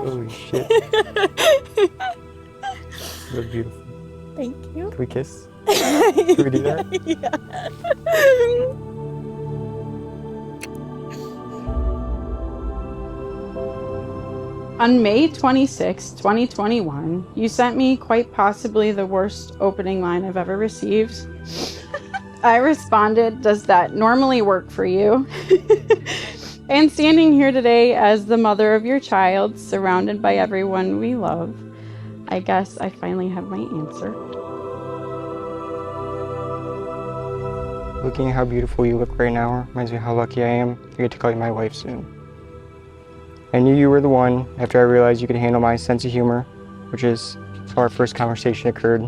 Holy shit. You're beautiful. Thank you. Can we kiss? Can we do that? Yeah. On May 26, 2021, you sent me quite possibly the worst opening line I've ever received. I responded, "Does that normally work for you?" And standing here today as the mother of your child, surrounded by everyone we love, I guess I finally have my answer. Looking at how beautiful you look right now reminds me how lucky I am to get to call you my wife soon. I knew you were the one after I realized you could handle my sense of humor, which is how our first conversation occurred.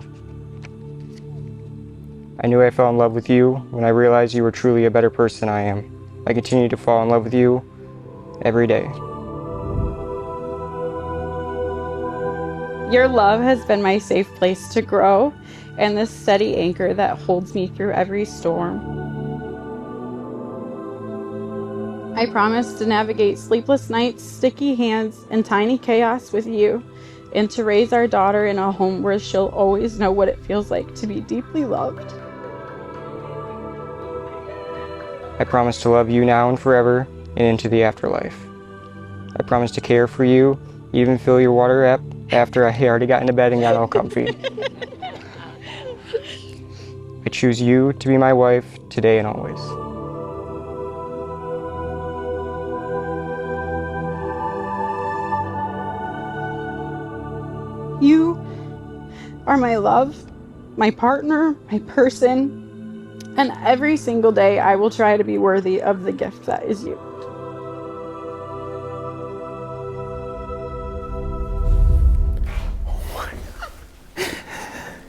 I knew I fell in love with you when I realized you were truly a better person than I am. I continue to fall in love with you every day. Your love has been my safe place to grow and the steady anchor that holds me through every storm. I promise to navigate sleepless nights, sticky hands, and tiny chaos with you, and to raise our daughter in a home where she'll always know what it feels like to be deeply loved. I promise to love you now and forever and into the afterlife. I promise to care for you, even fill your water up after I already got into bed and got all comfy. I choose you to be my wife today and always. You are my love, my partner, my person, and every single day I will try to be worthy of the gift that is you.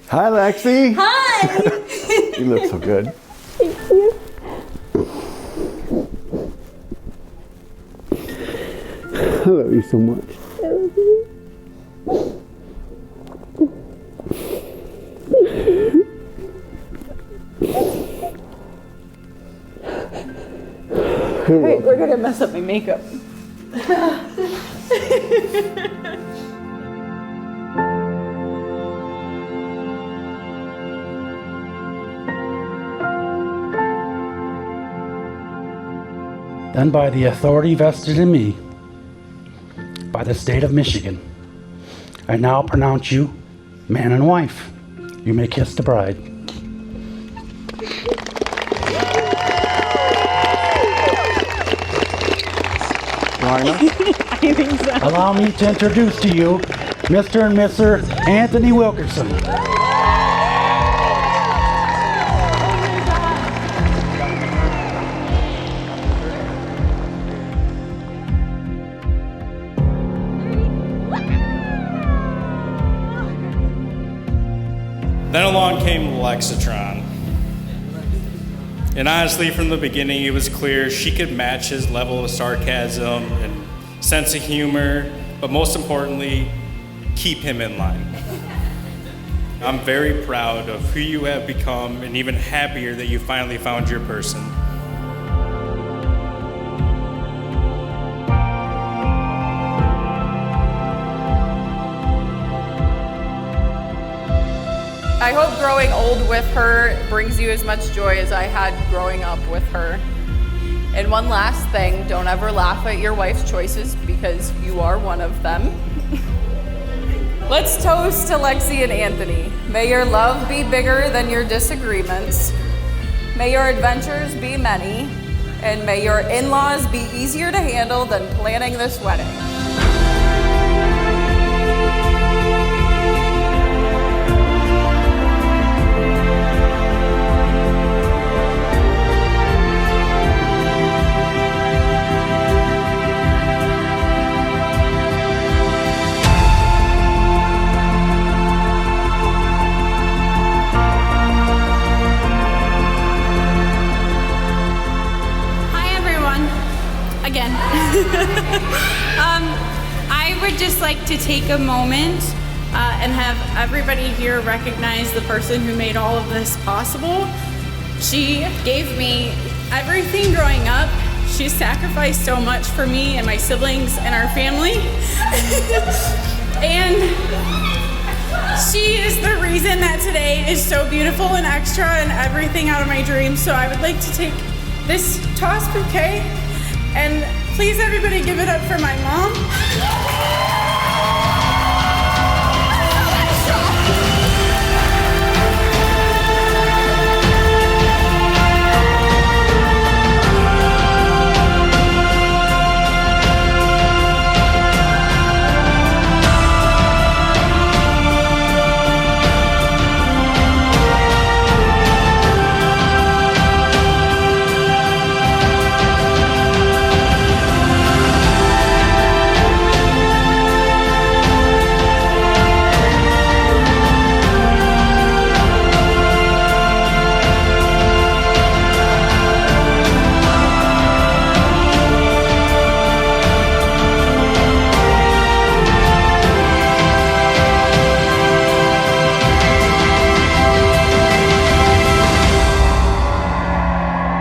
Hi, Lexi. Hi! You look so good. Thank you. I love you so much. I love you. Wait, we're gonna mess up my makeup. Done by the authority vested in me by the state of Michigan, I now pronounce you man and wife. You may kiss the bride. I think so. Allow me to introduce to you Mr. and Mrs. Anthony Wilkinson. Then along came Lexitron. And honestly, from the beginning, it was clear she could match his level of sarcasm and sense of humor, but most importantly, keep him in line. I'm very proud of who you have become and even happier that you finally found your person. I hope growing old with her brings you as much joy as I had growing up with her. And one last thing, don't ever laugh at your wife's choices because you are one of them. Let's toast to Lexi and Anthony. May your love be bigger than your disagreements. May your adventures be many. And may your in-laws be easier to handle than planning this wedding. Again. I would just like to take a moment and have everybody here recognize the person who made all of this possible. She gave me everything growing up. She sacrificed so much for me and my siblings and our family. And she is the reason that today is so beautiful and extra and everything out of my dreams. So I would like to take this toss bouquet and please everybody give it up for my mom.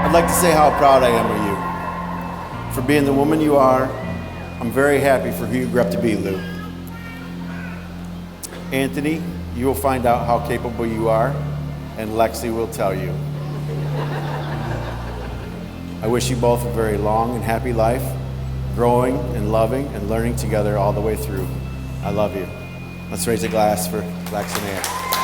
I'd like to say how proud I am of you. For being the woman you are, I'm very happy for who you grew up to be, Lou. Anthony, you will find out how capable you are, and Lexi will tell you. I wish you both a very long and happy life, growing and loving and learning together all the way through. I love you. Let's raise a glass for Lex and Ann.